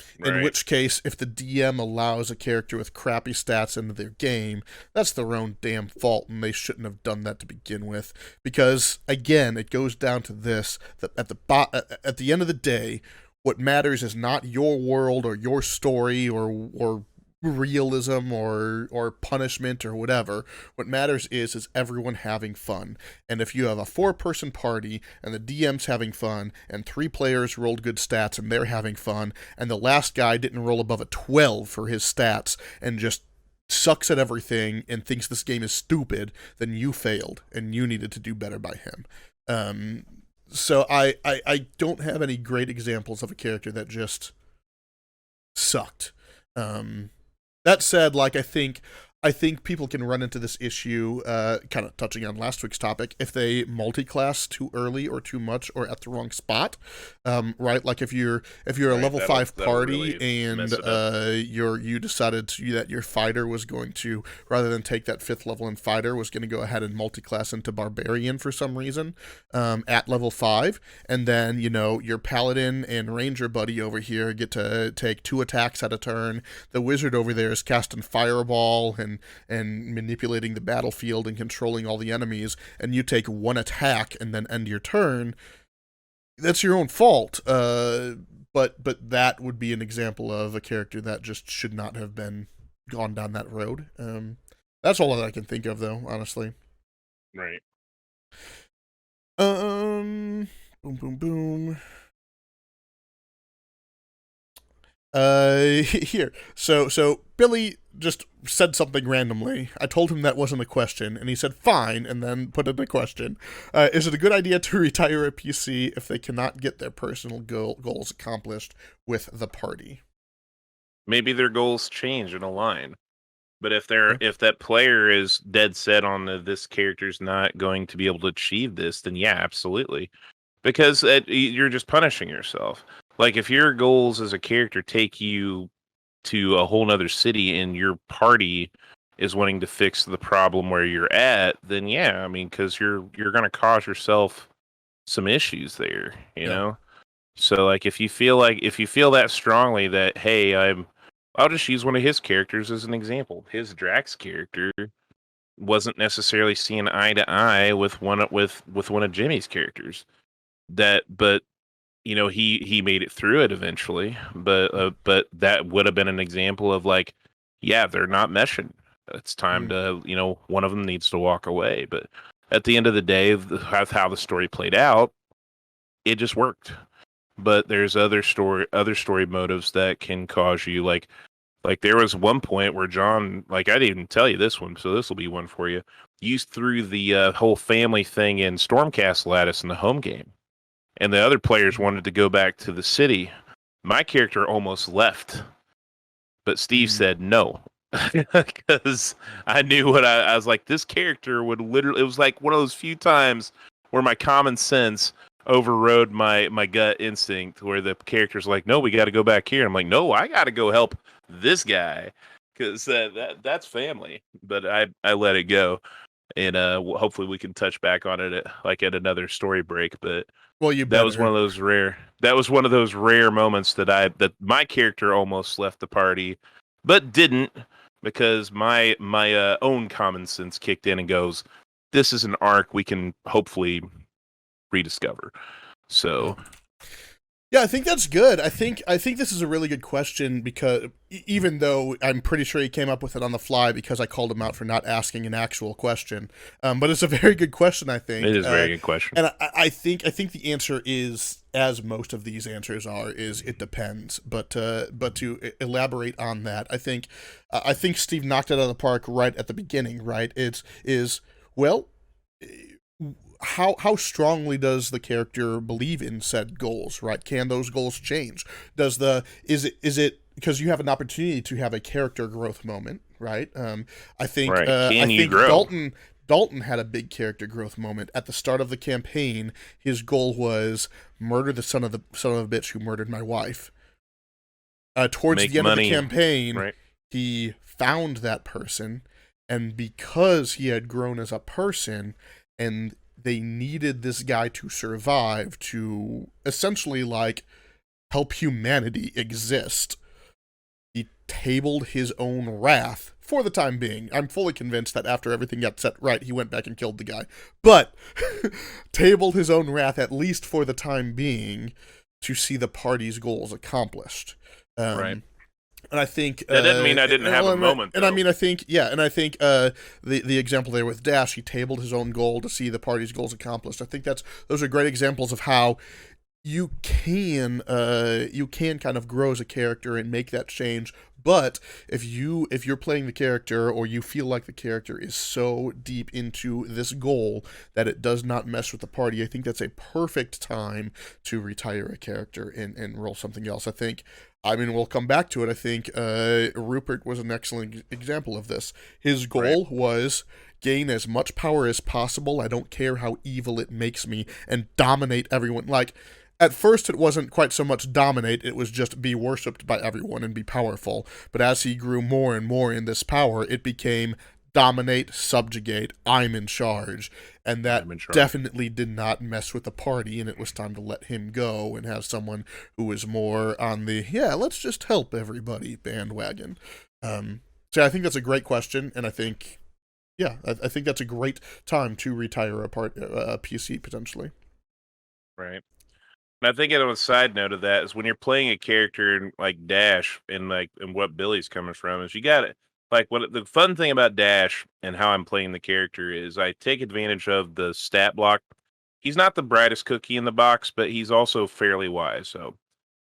which case, if the DM allows a character with crappy stats into their game, that's their own damn fault, and they shouldn't have done that to begin with. Because again, it goes down to this: that at the end of the day, what matters is not your world or your story or realism or punishment or whatever. What matters is everyone having fun. And if you have a 4-person party and the DM's having fun and 3 players rolled good stats and they're having fun and the last guy didn't roll above a 12 for his stats and just sucks at everything and thinks this game is stupid, then you failed and you needed to do better by him. So I don't have any great examples of a character that just sucked. That said, like, I think people can run into this issue, kind of touching on last week's topic, if they multi-class too early or too much or at the wrong spot, right? Like if you're a level 5 party really and you decided that your fighter was going to, rather than take that 5th level in fighter, was going to go ahead and multi-class into barbarian for some reason at level 5, and then your paladin and ranger buddy over here get to take 2 attacks at a turn. The wizard over there is casting fireball and manipulating the battlefield and controlling all the enemies, and you take 1 attack and then end your turn. That's your own fault. But that would be an example of a character that just should not have been gone down that road. That's all that I can think of, though, honestly. Right. Boom, boom, boom. Here. So Billy just said something randomly. I told him that wasn't a question, and he said fine, and then put in a question. Is it a good idea to retire a PC if they cannot get their personal goals accomplished with the party? Maybe their goals change and align. But if that player is dead set on this character's not going to be able to achieve this, then yeah, absolutely. Because you're just punishing yourself. Like, if your goals as a character take you to a whole nother city and your party is wanting to fix the problem where you're at, then yeah, I mean, because you're going to cause yourself some issues there, you know? So, like, if you feel that strongly that, hey, I'll just use one of his characters as an example. His Drax character wasn't necessarily seeing eye to eye with one of Jimmy's characters. But he made it through it eventually. But that would have been an example of, like, yeah, they're not meshing. It's time to, one of them needs to walk away. But at the end of the day, how the story played out, it just worked. But there's other story motives that can cause you, like there was one point where John, like, I didn't even tell you this one, so this will be one for you. You threw the whole family thing in Stormcast Lattice in the home game, and the other players wanted to go back to the city. My character almost left, but Steve said no. Because I knew what I was like, this character would literally, it was like one of those few times where my common sense overrode my gut instinct, where the character's like, no, we got to go back here. I'm like, no, I got to go help this guy, because that's family. But I let it go, and hopefully we can touch back on it at another story break. But well, that was one of those rare moments that my character almost left the party, but didn't, because my own common sense kicked in and goes, this is an arc we can hopefully rediscover. So yeah, I think that's good. I think this is a really good question, because even though I'm pretty sure he came up with it on the fly because I called him out for not asking an actual question, but it's a very good question. I think it is a very good question, and I think the answer is, as most of these answers are, is it depends. But to elaborate on that, I think Steve knocked it out of the park right at the beginning. Right? Well, how strongly does the character believe in said goals, right? Can those goals change? Is it because you have an opportunity to have a character growth moment, right? I think grow? Dalton had a big character growth moment at the start of the campaign. His goal was murder the son of a bitch who murdered my wife. Towards the end of the campaign, right, he found that person, and because he had grown as a person, and they needed this guy to survive, to essentially, like, help humanity exist, he tabled his own wrath for the time being. I'm fully convinced that after everything got set right, he went back and killed the guy. But tabled his own wrath, at least for the time being, to see the party's goals accomplished. Right. And I think That doesn't mean I didn't have a moment, and though. I mean, I think, yeah, and I think the example there with Dash, he tabled his own goal to see the party's goals accomplished. I think those are great examples of how you can kind of grow as a character and make that change. But if you're playing the character, or you feel like the character is so deep into this goal that it does not mess with the party, I think that's a perfect time to retire a character and roll something else. I mean, we'll come back to it. I think Rupert was an excellent example of this. His goal was gain as much power as possible. I don't care how evil it makes me, and dominate everyone. Like, at first, it wasn't quite so much dominate, it was just be worshipped by everyone and be powerful. But as he grew more and more in this power, it became dominate, subjugate, I'm in charge. And that definitely did not mess with the party, and it was time to let him go and have someone who was more on the, yeah, let's just help everybody bandwagon. So I think that's a great question, and I think, yeah, I think that's a great time to retire a PC, potentially. Right. And I think on a side note of that is when you're playing a character in like Dash and what Billy's coming from is you got it. Like what the fun thing about Dash and how I'm playing the character is I take advantage of the stat block. He's not the brightest cookie in the box, but he's also fairly wise. So,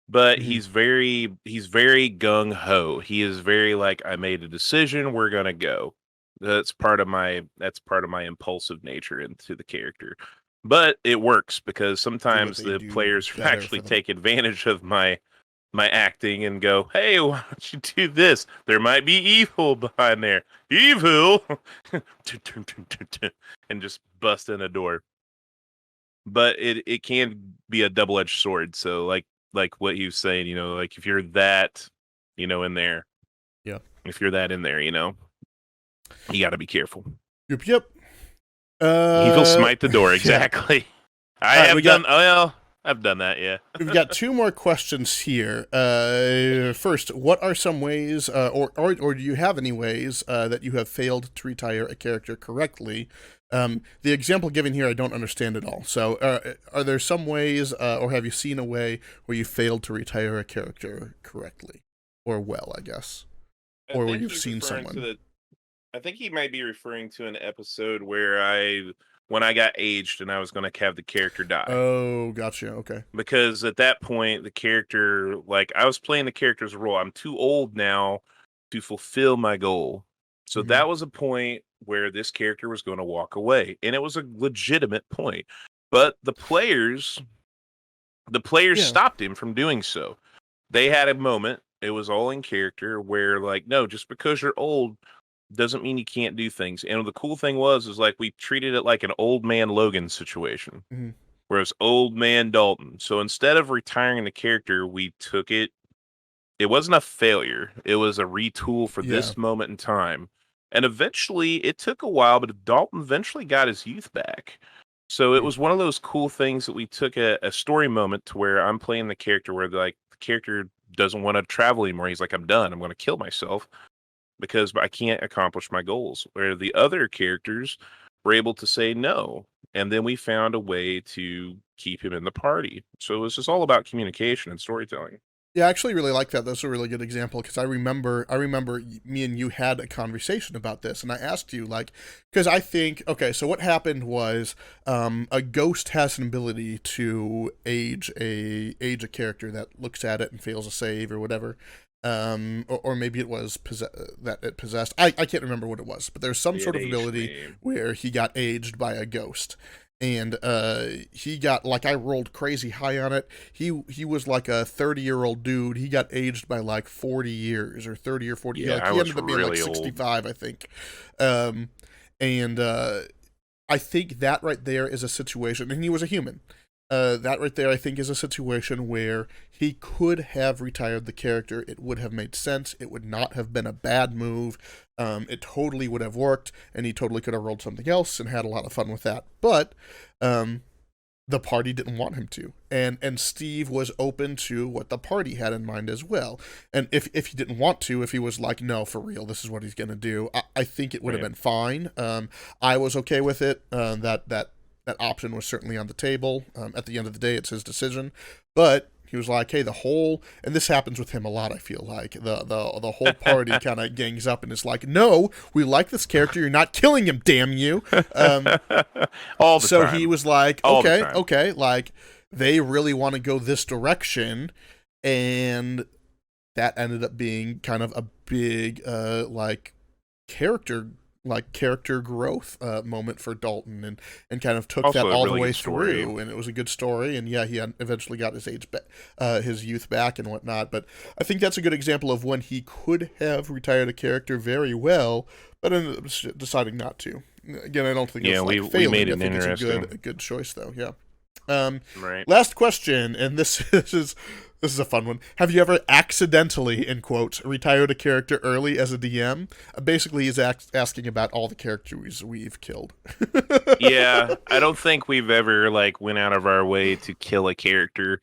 but he's very gung ho. He is very like, I made a decision, we're gonna go. That's part of my impulsive nature into the character. But it works because sometimes the players actually take advantage of my acting and go, "Hey, why don't you do this? There might be evil behind there. Evil!" and just bust in a door. But it can be a double-edged sword. So like what he was saying, like if you're that, in there. Yeah. If you're that in there, you got to be careful. Yep. Evil smite the door, exactly. Yeah. I've done that, yeah. We've got two more questions here. First, what are some ways, or do you have any ways that you have failed to retire a character correctly? The example given here I don't understand at all. So, are there some ways, or have you seen a way where you failed to retire a character correctly? Or well, I guess. Or where you've seen someone. I think he might be referring to an episode where when I got aged and I was going to have the character die. Oh, gotcha. Okay. Because at that point, the character, like I was playing the character's role. I'm too old now to fulfill my goal. So that was a point where this character was going to walk away. And it was a legitimate point. But the players stopped him from doing so. They had a moment. It was all in character where like, no, just because you're old doesn't mean you can't do things. And the cool thing was like we treated it like an old man Logan situation, whereas old man Dalton. So instead of retiring the character, we took it. It wasn't a failure. It was a retool for this moment in time. And eventually, it took a while, but Dalton eventually got his youth back. So it was one of those cool things that we took a story moment to where I'm playing the character where like the character doesn't want to travel anymore. He's like, I'm done. I'm going to kill myself because I can't accomplish my goals. Where the other characters were able to say no. And then we found a way to keep him in the party. So it was just all about communication and storytelling. Yeah, I actually really like that. That's a really good example because I remember me and you had a conversation about this, and I asked you like, because I think, okay, so what happened was a ghost has an ability to age a character that looks at it and fails a save or whatever. Or maybe it was that it possessed. I can't remember what it was, but there's some sort of ability where he got aged by a ghost. And he got, like, I rolled crazy high on it. He was like a 30-year-old dude. He got aged by like 40 years or 30 or 40. Yeah, like, he ended up being like 65, old. I think. And I think that right there is a situation, and he was a human. That right there, I think, is a situation where he could have retired the character. It would have made sense. It would not have been a bad move. It totally would have worked, and he totally could have rolled something else and had a lot of fun with that. But the party didn't want him to, and Steve was open to what the party had in mind as well. And if he didn't want to, if he was like, no, for real, this is what he's gonna do, I think it would have been fine. I was okay with it. That option was certainly on the table. At the end of the day, it's his decision. But He was like, "Hey, the whole," and this happens with him a lot. I feel like the whole party kind of gangs up and is like, "No, we like this character. You're not killing him, damn you." All the so time. he was like, All the "Okay, time. okay, like they really want to go this direction," and that ended up being kind of a big like character growth moment for Dalton, and kind of took Also that a all really the way good story. through, and it was a good story, and yeah, he eventually got his youth back and whatnot. But I think that's a good example of when he could have retired a character very well, but ended up deciding not to. Again, I don't think it's like failing. We made it I think interesting. it's a good choice though. Yeah. Right. Last question, and this is a fun one. Have you ever accidentally, in quotes, retired a character early as a DM? Basically, he's asking about all the characters we've killed. Yeah, I don't think we've ever like went out of our way to kill a character.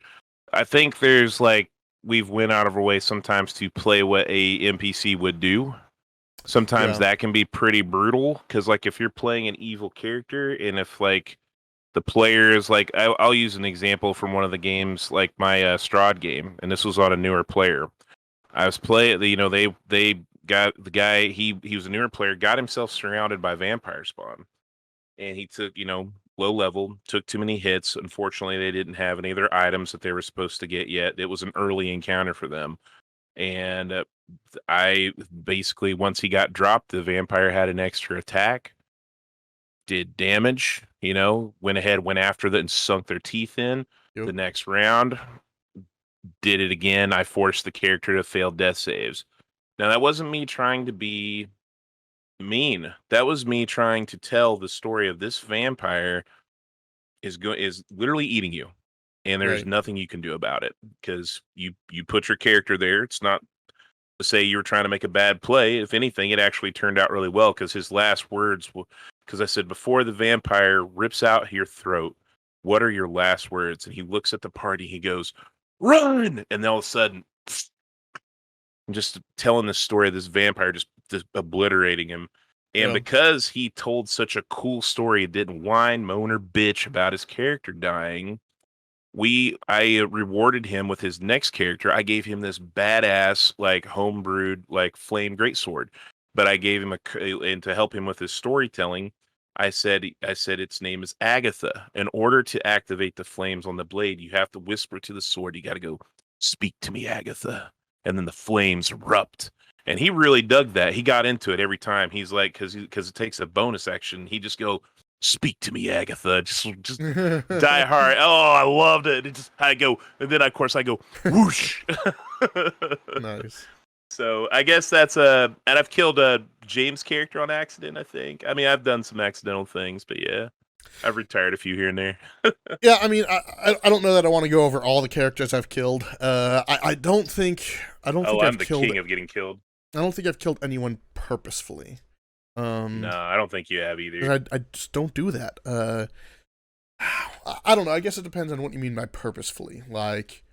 I think there's like we've went out of our way sometimes to play what a NPC would do. Sometimes Yeah. that can be pretty brutal because like if you're playing an evil character and if like the player is like I'll use an example from one of the games like my Strahd game, and this was on a newer player. I was playing, they got the guy, he was a newer player, got himself surrounded by vampire spawn, and he took, low level, took too many hits. Unfortunately, they didn't have any of their items that they were supposed to get yet. It was an early encounter for them, and I basically once he got dropped, the vampire had an extra attack, did damage, went ahead, went after them and sunk their teeth in. Yep. The next round, did it again. I forced the character to fail death saves. Now, that wasn't me trying to be mean. That was me trying to tell the story of this vampire is literally eating you, and there's Right. nothing you can do about it because you put your character there. It's not to say you were trying to make a bad play. If anything, it actually turned out really well because his last words, because I said before the vampire rips out your throat, what are your last words? And he looks at the party. He goes, "Run!" And then all of a sudden, just telling the story of this vampire just obliterating him. And Yeah. because he told such a cool story, didn't whine, moan, or bitch about his character dying, I rewarded him with his next character. I gave him this badass, like homebrewed, like flame greatsword. But I gave him and to help him with his storytelling, I said its name is Agatha. In order to activate the flames on the blade, you have to whisper to the sword. You got to go, "Speak to me, Agatha," and then the flames erupt. And he really dug that. He got into it every time. He's like, because it takes a bonus action. He just go, "Speak to me, Agatha." Just die hard. Oh, I loved it. I go, and then of course I go whoosh. Nice. So I guess and I've killed a James character on accident. I think. I mean, I've done some accidental things, but yeah, I've retired a few here and there. Yeah, I mean, I don't know that I want to go over all the characters I've killed. I don't think I'm I've the killed. king of getting killed. I don't think I've killed anyone purposefully. No, I don't think you have either. I just don't do that. I don't know. I guess it depends on what you mean by purposefully. Like,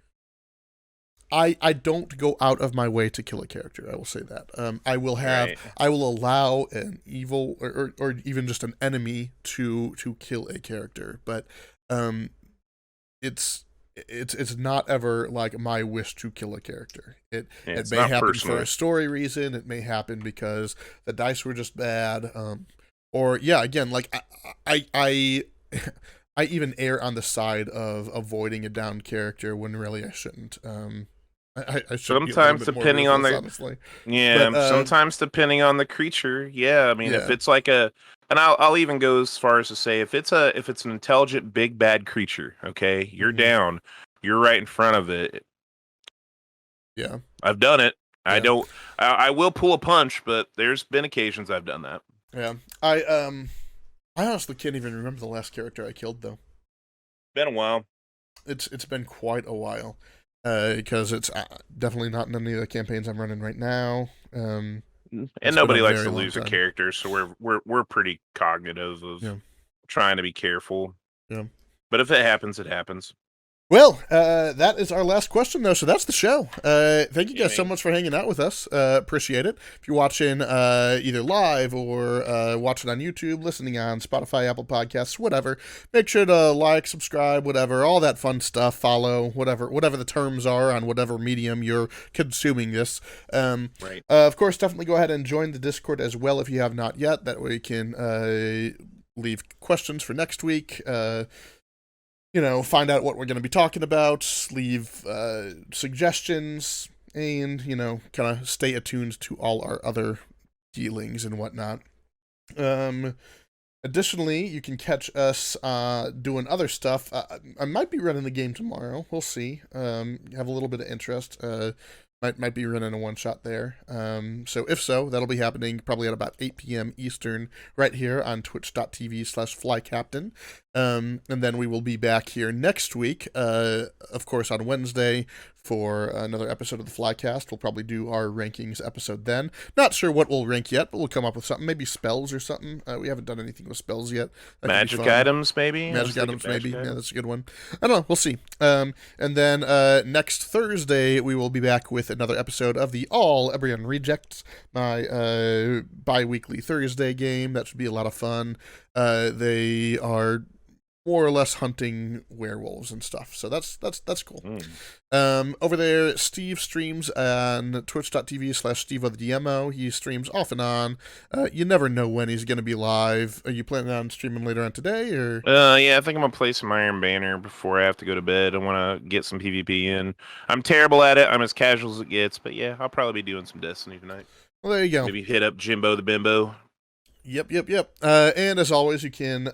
I don't go out of my way to kill a character. I will say that. Right. I will allow an evil or even just an enemy to kill a character, but it's not ever like my wish to kill a character. It It's may not happen personal. for a story reason. It may happen because the dice were just bad. Or yeah, again, like I I even err on the side of avoiding a downed character when really I shouldn't. I should be a little Sometimes bit more depending on ruthless, the honestly. Yeah, But sometimes depending on the creature. Yeah, I mean, if yeah. it's like and I'll even go as far as to say if it's an intelligent big bad creature, okay, you're Mhm. down, you're right in front of it. Yeah. I've done it. I Yeah. don't. I will pull a punch, but there's been occasions I've done that. Yeah. I honestly can't even remember the last character I killed though. Been a while. It's been quite a while. Because it's definitely not in any of the campaigns I'm running right now. And It's nobody been a likes very to long lose a time. character, so we're pretty cognitive of Yeah. trying to be careful. Yeah. But if it happens, it happens. Well, that is our last question, though. So that's the show. Thank you guys so man. much for hanging out with us. Appreciate it. If you're watching either live or watching on YouTube, listening on Spotify, Apple Podcasts, whatever, make sure to like, subscribe, whatever, all that fun stuff. Follow, whatever the terms are on whatever medium you're consuming this. Right. Of course, definitely go ahead and join the Discord as well if you have not yet. That way you can leave questions for next week. Find out what we're going to be talking about, leave suggestions, and, kind of stay attuned to all our other dealings and whatnot. Additionally, you can catch us doing other stuff. I might be running the game tomorrow. We'll see. Have a little bit of interest. Might be running a one-shot there. So if so, that'll be happening probably at about 8 p.m. Eastern right here on twitch.tv/flycaptain. And then we will be back here next week, of course, on Wednesday for another episode of the Flycast. We'll probably do our rankings episode then. Not sure what we'll rank yet, but we'll come up with something. Maybe spells or something. We haven't done anything with spells yet. Magic items, maybe? Magic items, maybe. Yeah, that's a good one. I don't know. We'll see. And then next Thursday, we will be back with another episode of the All Ebrion Rejects, my bi-weekly Thursday game. That should be a lot of fun. They are more or less hunting werewolves and stuff. So that's cool. Over there, Steve streams on twitch.tv/SteveOfTheDMO. He streams off and on. You never know when he's going to be live. Are you planning on streaming later on today? Or Yeah, I think I'm going to play some Iron Banner before I have to go to bed. I want to get some PvP in. I'm terrible at it. I'm as casual as it gets. But yeah, I'll probably be doing some Destiny tonight. Well, there you go. Maybe hit up Jimbo the Bimbo. Yep. And as always, you can,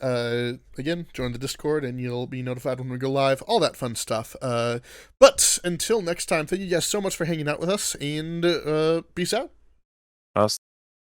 again, join the Discord and you'll be notified when we go live, all that fun stuff. But until next time, thank you guys so much for hanging out with us, and peace out.